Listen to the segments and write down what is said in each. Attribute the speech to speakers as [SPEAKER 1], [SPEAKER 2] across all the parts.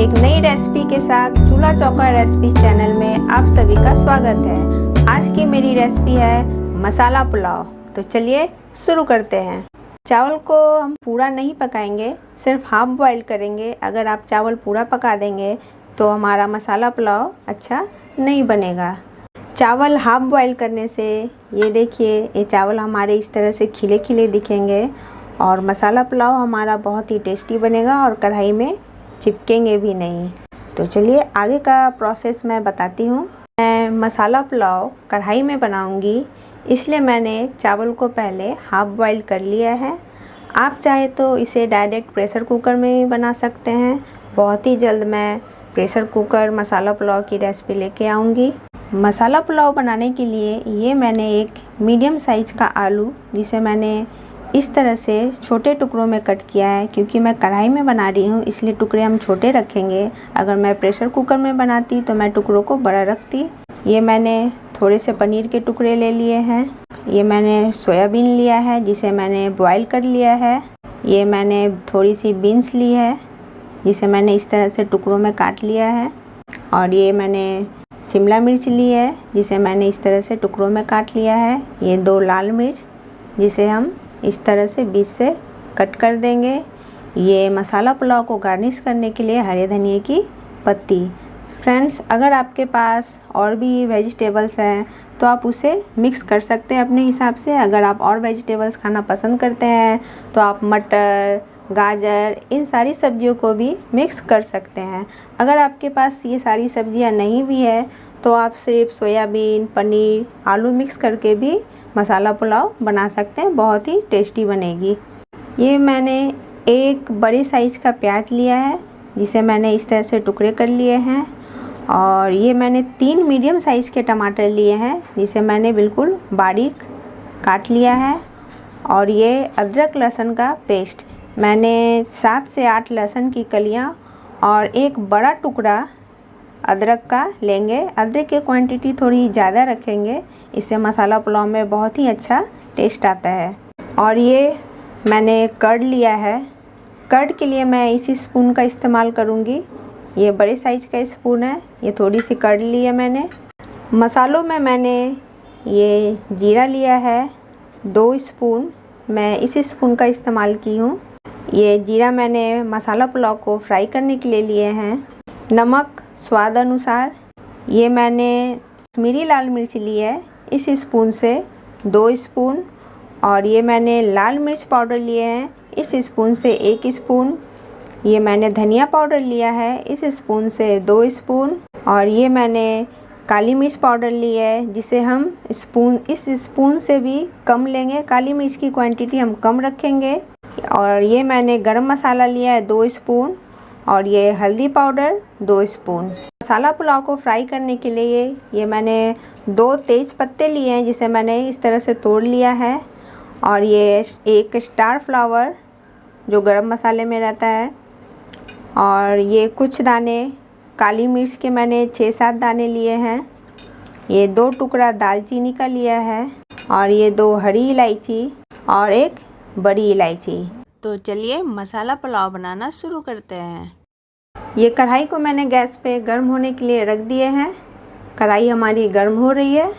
[SPEAKER 1] एक नई रेसिपी के साथ चूल्हा चौका रेसिपी चैनल में आप सभी का स्वागत है। आज की मेरी रेसिपी है मसाला पुलाव। तो चलिए शुरू करते हैं। चावल को हम पूरा नहीं पकाएंगे, सिर्फ हाफ बॉईल करेंगे। अगर आप चावल पूरा पका देंगे तो हमारा मसाला पुलाव अच्छा नहीं बनेगा। चावल हाफ बॉईल करने से ये देखिए, ये चावल हमारे इस तरह से खिले खिले दिखेंगे और मसाला पुलाव हमारा बहुत ही टेस्टी बनेगा और कढ़ाई में चिपकेंगे भी नहीं। तो चलिए आगे का प्रोसेस मैं बताती हूँ। मैं मसाला पुलाव कढ़ाई में बनाऊँगी, इसलिए मैंने चावल को पहले हाफ बॉईल कर लिया है। आप चाहे तो इसे डायरेक्ट प्रेशर कुकर में भी बना सकते हैं। बहुत ही जल्द मैं प्रेशर कुकर मसाला पुलाव की रेसिपी लेके आऊँगी। मसाला पुलाव बनाने के लिए ये मैंने एक मीडियम साइज़ का आलू, जिसे मैंने इस तरह से छोटे टुकड़ों में कट किया है। क्योंकि मैं कढ़ाई में बना रही हूँ इसलिए टुकड़े हम छोटे रखेंगे। अगर मैं प्रेशर कुकर में बनाती तो मैं टुकड़ों को बड़ा रखती। ये मैंने थोड़े से पनीर के टुकड़े ले लिए हैं। ये मैंने सोयाबीन लिया है जिसे मैंने बॉईल कर लिया है। ये मैंने थोड़ी सी बीन्स ली है जिसे मैंने इस तरह से टुकड़ों में काट लिया है। और ये मैंने शिमला मिर्च ली है जिसे मैंने इस तरह से टुकड़ों में काट लिया है। ये 2 लाल मिर्च जिसे हम इस तरह से बीच से कट कर देंगे। ये मसाला पुलाव को गार्निश करने के लिए हरे धनिए की पत्ती। फ्रेंड्स, अगर आपके पास और भी वेजिटेबल्स हैं तो आप उसे मिक्स कर सकते हैं अपने हिसाब से। अगर आप और वेजिटेबल्स खाना पसंद करते हैं तो आप मटर, गाजर, इन सारी सब्जियों को भी मिक्स कर सकते हैं। अगर आपके पास ये सारी सब्जियां नहीं भी है तो आप सिर्फ सोयाबीन, पनीर, आलू मिक्स करके भी मसाला पुलाव बना सकते हैं। बहुत ही टेस्टी बनेगी। ये मैंने एक बड़े साइज़ का प्याज लिया है जिसे मैंने इस तरह से टुकड़े कर लिए हैं। और ये मैंने 3 मीडियम साइज़ के टमाटर लिए हैं जिसे मैंने बिल्कुल बारीक काट लिया है। और ये अदरक लहसुन का पेस्ट, मैंने 7 से 8 लहसुन की कलियाँ और एक बड़ा टुकड़ा अदरक का लेंगे। अदरक की क्वांटिटी थोड़ी ज़्यादा रखेंगे, इससे मसाला पुलाव में बहुत ही अच्छा टेस्ट आता है। और ये मैंने कर्ड लिया है। कर्ड के लिए मैं इसी स्पून का इस्तेमाल करूँगी। ये बड़े साइज़ का स्पून है। ये थोड़ी सी कर्ड ली है मैंने। मसालों में मैंने ये जीरा लिया है 2 स्पून, मैं इस स्पून का इस्तेमाल की हूँ। ये जीरा मैंने मसाला पुलाव को फ्राई करने के लिए लिए हैं। नमक स्वाद अनुसार। ये मैंने कश्मीरी लाल मिर्च ली है इस स्पून से 2 स्पून। और ये मैंने लाल मिर्च पाउडर लिए हैं इस स्पून से 1 स्पून। ये मैंने धनिया पाउडर लिया है इस स्पून से 2 स्पून। और ये मैंने काली मिर्च पाउडर ली है जिसे हम इस स्पून से भी कम लेंगे। काली मिर्च की क्वांटिटी हम कम रखेंगे। और ये मैंने गरम मसाला लिया है 2 स्पून। और ये हल्दी पाउडर 2 स्पून। मसाला पुलाव को फ्राई करने के लिए ये मैंने 2 तेज पत्ते लिए हैं जिसे मैंने इस तरह से तोड़ लिया है। और ये एक स्टार फ्लावर जो गरम मसाले में रहता है। और ये कुछ दाने काली मिर्च के मैंने 6-7 दाने लिए हैं। ये 2 टुकड़ा दालचीनी का लिया है। और ये 2 हरी इलायची और एक बड़ी इलायची। तो चलिए मसाला पुलाव बनाना शुरू करते हैं। ये कढ़ाई को मैंने गैस पे गर्म होने के लिए रख दिए हैं। कढ़ाई हमारी गर्म हो रही है।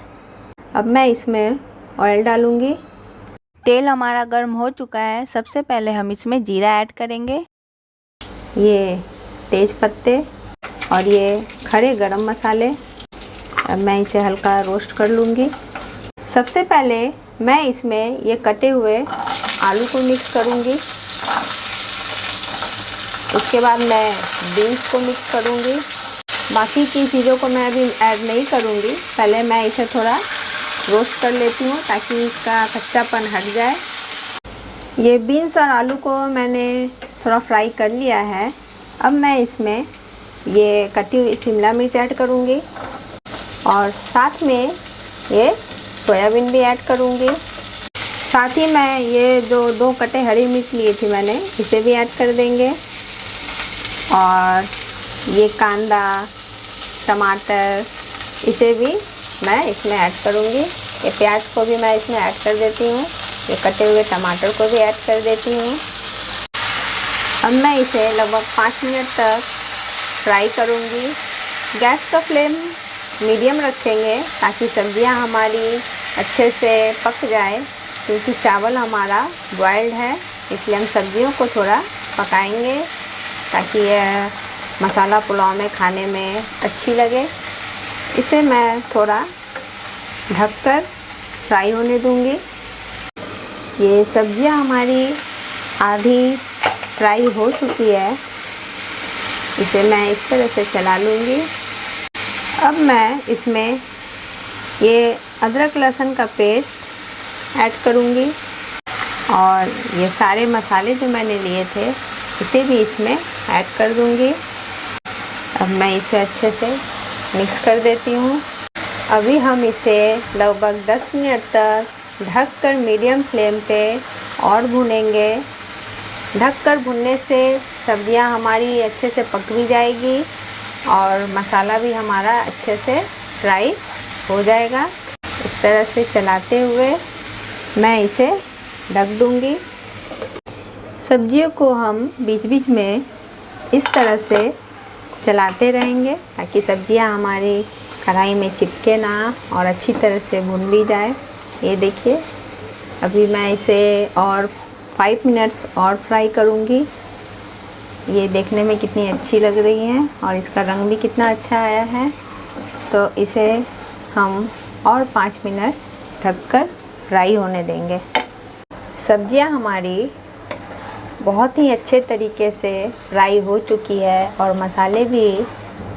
[SPEAKER 1] अब मैं इसमें ऑयल डालूँगी। तेल हमारा गर्म हो चुका है। सबसे पहले हम इसमें जीरा ऐड करेंगे, ये तेज पत्ते और ये खड़े गरम मसाले। अब मैं इसे हल्का रोस्ट कर लूँगी। सबसे पहले मैं इसमें ये कटे हुए आलू को मिक्स करूँगी। उसके बाद मैं बीन्स को मिक्स करूँगी। बाकी की चीज़ों को मैं अभी ऐड नहीं करूँगी। पहले मैं इसे थोड़ा रोस्ट कर लेती हूँ ताकि इसका कच्चापन हट जाए। ये बीन्स और आलू को मैंने थोड़ा फ्राई कर लिया है। अब मैं इसमें ये कटी हुई शिमला मिर्च ऐड करूँगी और साथ में ये सोयाबीन भी ऐड करूँगी। साथ ही मैं ये जो 2 कटे हरी मिर्च लिए थी मैंने, इसे भी ऐड कर देंगे। और ये कांदा, टमाटर, इसे भी मैं इसमें ऐड करूँगी। ये प्याज को भी मैं इसमें ऐड कर देती हूँ। ये कटे हुए टमाटर को भी ऐड कर देती हूँ। अब मैं इसे लगभग 5 मिनट तक फ्राई करूँगी। गैस का फ्लेम मीडियम रखेंगे ताकि सब्जियां हमारी अच्छे से पक जाए, क्योंकि चावल हमारा बॉयल्ड है, इसलिए हम सब्जियों को थोड़ा पकाएंगे ताकि यह मसाला पुलाव में खाने में अच्छी लगे। इसे मैं थोड़ा ढककर फ्राई होने दूंगी। ये सब्जियां हमारी आधी फ्राई हो चुकी है, इसे मैं इस तरह से चला लूँगी। अब मैं इसमें ये अदरक लहसुन का पेस्ट ऐड करूँगी और ये सारे मसाले जो मैंने लिए थे इसे भी इसमें ऐड कर दूँगी। अब मैं इसे अच्छे से मिक्स कर देती हूँ। अभी हम इसे लगभग 10 मिनट तक ढककर मीडियम फ्लेम पे और भूनेंगे। ढककर भुनने से सब्जियां हमारी अच्छे से पक भी जाएगी और मसाला भी हमारा अच्छे से फ्राई हो जाएगा। इस तरह से चलाते हुए मैं इसे ढक दूंगी। सब्जियों को हम बीच बीच में इस तरह से चलाते रहेंगे ताकि सब्जियां हमारी कढ़ाई में चिपके ना और अच्छी तरह से भुन भी जाए। ये देखिए, अभी मैं इसे और 5 मिनट्स और फ्राई करूँगी। ये देखने में कितनी अच्छी लग रही हैं और इसका रंग भी कितना अच्छा आया है। तो इसे हम और 5 मिनट ढककर फ्राई होने देंगे। सब्जियां हमारी बहुत ही अच्छे तरीके से फ्राई हो चुकी है और मसाले भी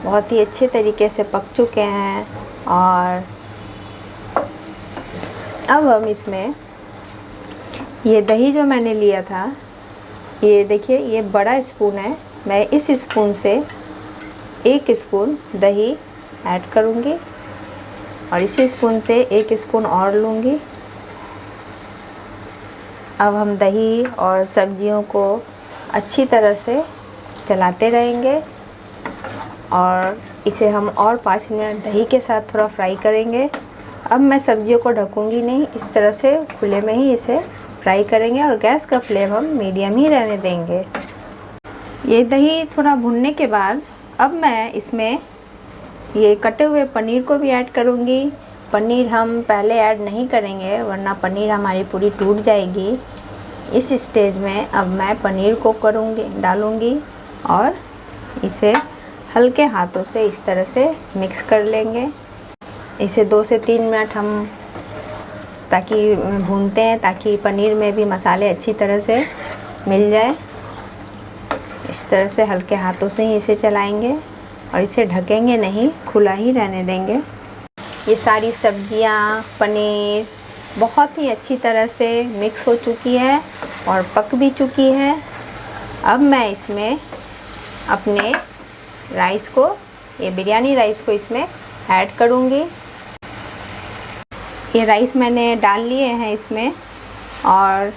[SPEAKER 1] बहुत ही अच्छे तरीके से पक चुके हैं। और अब हम इसमें ये दही जो मैंने लिया था, ये देखिए, ये बड़ा स्पून है, मैं इस स्पून से 1 स्पून दही ऐड करूँगी और इसी स्पून से 1 स्पून और लूँगी। अब हम दही और सब्जियों को अच्छी तरह से चलाते रहेंगे और इसे हम और 5 मिनट दही के साथ थोड़ा फ्राई करेंगे। अब मैं सब्जियों को ढकूँगी नहीं, इस तरह से खुले में ही इसे फ्राई करेंगे और गैस का फ्लेम हम मीडियम ही रहने देंगे। ये दही थोड़ा भुनने के बाद अब मैं इसमें ये कटे हुए पनीर को भी ऐड करूँगी। पनीर हम पहले ऐड नहीं करेंगे वरना पनीर हमारी पूरी टूट जाएगी। इस स्टेज में अब मैं पनीर को डालूँगी और इसे हल्के हाथों से इस तरह से मिक्स कर लेंगे। इसे 2 से 3 मिनट हम भूनते हैं ताकि पनीर में भी मसाले अच्छी तरह से मिल जाए। इस तरह से हल्के हाथों से ही इसे चलाएंगे और इसे ढकेंगे नहीं, खुला ही रहने देंगे। ये सारी सब्जियां, पनीर बहुत ही अच्छी तरह से मिक्स हो चुकी है और पक भी चुकी है। अब मैं इसमें अपने राइस को, ये बिरयानी राइस को इसमें ऐड करूँगी। ये राइस मैंने डाल लिए हैं इसमें और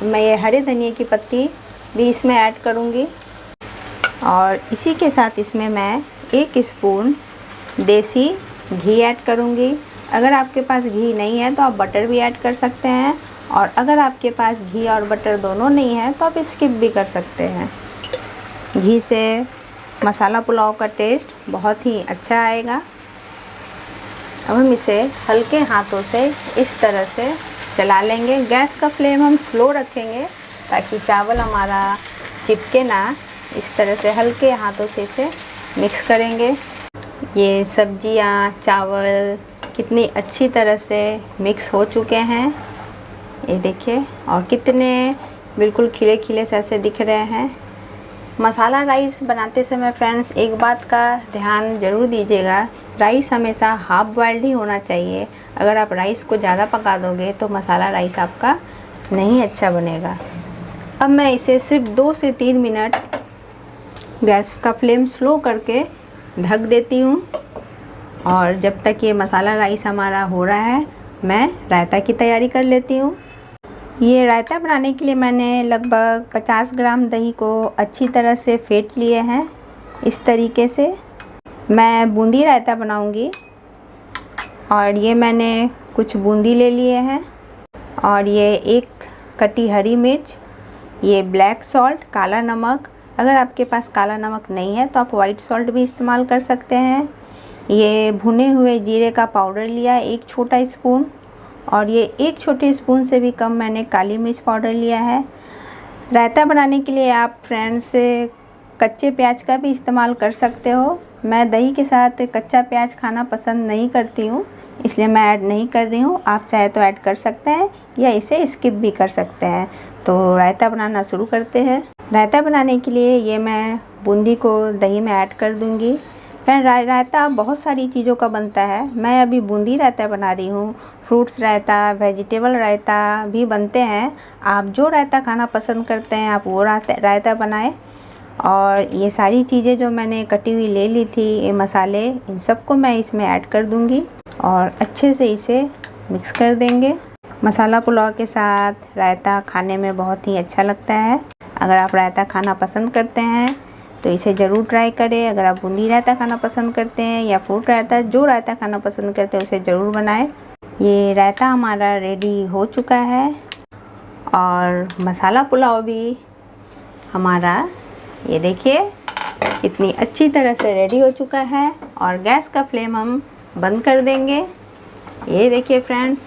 [SPEAKER 1] मैं ये हरे धनिए की पत्ती भी इसमें ऐड करूँगी और इसी के साथ इसमें मैं 1 स्पून देसी घी ऐड करूँगी। अगर आपके पास घी नहीं है तो आप बटर भी ऐड कर सकते हैं और अगर आपके पास घी और बटर दोनों नहीं है तो आप स्किप भी कर सकते हैं। घी से मसाला पुलाव का टेस्ट बहुत ही अच्छा आएगा। अब हम इसे हल्के हाथों से इस तरह से चला लेंगे। गैस का फ्लेम हम स्लो रखेंगे ताकि चावल हमारा चिपके ना। इस तरह से हल्के हाथों से इसे मिक्स करेंगे। ये सब्जियां, चावल कितनी अच्छी तरह से मिक्स हो चुके हैं, ये देखिए, और कितने बिल्कुल खिले खिले से ऐसे दिख रहे हैं। मसाला राइस बनाते समय फ्रेंड्स एक बात का ध्यान ज़रूर दीजिएगा, राइस हमेशा हाफ बॉइल्ड ही होना चाहिए। अगर आप राइस को ज़्यादा पका दोगे तो मसाला राइस आपका नहीं अच्छा बनेगा। अब मैं इसे सिर्फ 2 से 3 मिनट गैस का फ्लेम स्लो करके ढक देती हूँ और जब तक ये मसाला राइस हमारा हो रहा है मैं रायता की तैयारी कर लेती हूँ। ये रायता बनाने के लिए मैंने लगभग 50 ग्राम दही को अच्छी तरह से फेंट लिए हैं। इस तरीके से मैं बूंदी रायता बनाऊंगी और ये मैंने कुछ बूंदी ले लिए हैं और ये 1 कटी हरी मिर्च, ये ब्लैक सॉल्ट, काला नमक, अगर आपके पास काला नमक नहीं है तो आप वाइट सॉल्ट भी इस्तेमाल कर सकते हैं। ये भुने हुए जीरे का पाउडर लिया है 1 छोटा स्पून, और ये 1 छोटे स्पून से भी कम मैंने काली मिर्च पाउडर लिया है। रायता बनाने के लिए आप फ्रेंड्स कच्चे प्याज का भी इस्तेमाल कर सकते हो। मैं दही के साथ कच्चा प्याज खाना पसंद नहीं करती हूँ, इसलिए मैं ऐड नहीं कर रही हूँ। आप चाहे तो ऐड कर सकते हैं या इसे स्किप भी कर सकते हैं। तो रायता बनाना शुरू करते हैं। रायता बनाने के लिए ये मैं बूंदी को दही में ऐड कर दूँगी। फ्रेंड, रायता बहुत सारी चीज़ों का बनता है। मैं अभी बूंदी रायता बना रही हूँ। फ्रूट्स रायता, वेजिटेबल रायता भी बनते हैं। आप जो रायता खाना पसंद करते हैं आप वो रायता बनाएं। और ये सारी चीज़ें जो मैंने कटी हुई ले ली थी, ये मसाले, इन सबको मैं इसमें ऐड कर दूँगी और अच्छे से इसे मिक्स कर देंगे। मसाला पुलाव के साथ रायता खाने में बहुत ही अच्छा लगता है। अगर आप रायता खाना पसंद करते हैं तो इसे ज़रूर ट्राई करें। अगर आप बूंदी रायता खाना पसंद करते हैं या फ्रूट रायता, जो रायता खाना पसंद करते हैं उसे ज़रूर बनाएं। ये रायता हमारा रेडी हो चुका है और मसाला पुलाव भी हमारा, ये देखिए, इतनी अच्छी तरह से रेडी हो चुका है। और गैस का फ्लेम हम बंद कर देंगे। ये देखिए फ्रेंड्स,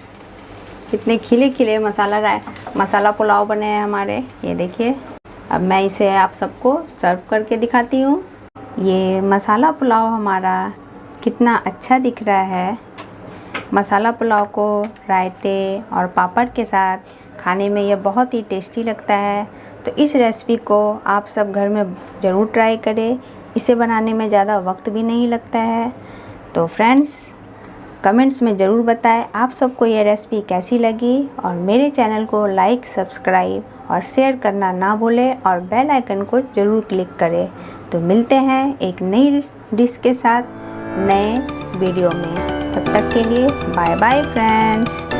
[SPEAKER 1] कितने खिले खिले मसाला पुलाव बने हैं हमारे। ये देखिए, अब मैं इसे आप सबको सर्व करके दिखाती हूँ। ये मसाला पुलाव हमारा कितना अच्छा दिख रहा है। मसाला पुलाव को रायते और पापड़ के साथ खाने में यह बहुत ही टेस्टी लगता है। तो इस रेसिपी को आप सब घर में ज़रूर ट्राई करें। इसे बनाने में ज़्यादा वक्त भी नहीं लगता है। तो फ्रेंड्स, कमेंट्स में ज़रूर बताएं आप सबको ये रेसिपी कैसी लगी, और मेरे चैनल को लाइक, सब्सक्राइब और शेयर करना ना भूलें और बेल आइकन को ज़रूर क्लिक करें। तो मिलते हैं एक नई डिश के साथ नए वीडियो में। तब तक के लिए बाय बाय फ्रेंड्स।